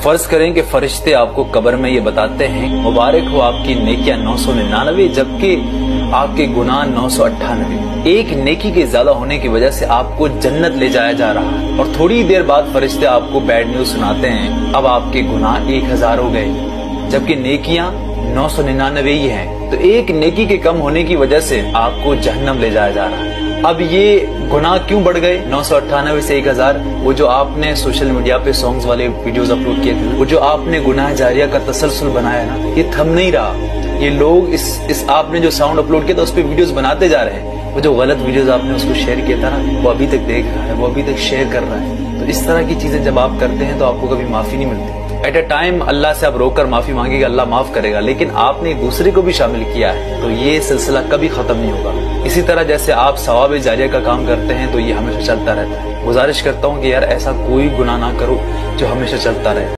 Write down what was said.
فرض کریں کہ فرشتے آپ کو قبر میں یہ بتاتے ہیں مبارک ہو آپ کی نیکیاں 999 جبکہ آپ کے گناہ 998، ایک نیکی کے زیادہ ہونے کی وجہ سے آپ کو جنت لے جایا جا رہا ہے، اور تھوڑی دیر بعد فرشتے آپ کو بیڈ نیوز سناتے ہیں اب آپ کے گناہ 1000 ہو گئے جبکہ نیکیاں 999 ہی ہیں، تو ایک نیکی کے کم ہونے کی وجہ سے آپ کو جہنم لے جایا جا رہا ہے۔ اب یہ گناہ کیوں بڑھ گئے 998 سے 1000؟ وہ جو آپ نے سوشل میڈیا پہ سانگز والے ویڈیوز اپلوڈ کیے تھے، وہ جو آپ نے گناہ جاریہ کا تسلسل بنایا نا، یہ تھم نہیں رہا۔ یہ لوگ اس آپ نے جو ساؤنڈ اپلوڈ کیا تھا اس پہ ویڈیوز بناتے جا رہے ہیں، وہ جو غلط ویڈیوز آپ نے اس کو شیئر کیا تھا نا، وہ ابھی تک دیکھ رہا ہے، وہ ابھی تک شیئر کر رہا ہے۔ تو اس طرح کی چیزیں جب آپ کرتے ہیں تو آپ کو کبھی معافی نہیں ملتی۔ ایٹ اے ٹائم اللہ سے آپ رو کر معافی مانگے گا، اللہ معاف کرے گا، لیکن آپ نے دوسرے کو بھی شامل کیا ہے تو یہ سلسلہ کبھی ختم نہیں ہوگا۔ اسی طرح جیسے آپ ثواب جاریہ کا کام کرتے ہیں تو یہ ہمیشہ چلتا رہتا ہے۔ گزارش کرتا ہوں کہ یار ایسا کوئی گناہ نہ کرو جو ہمیشہ چلتا رہے۔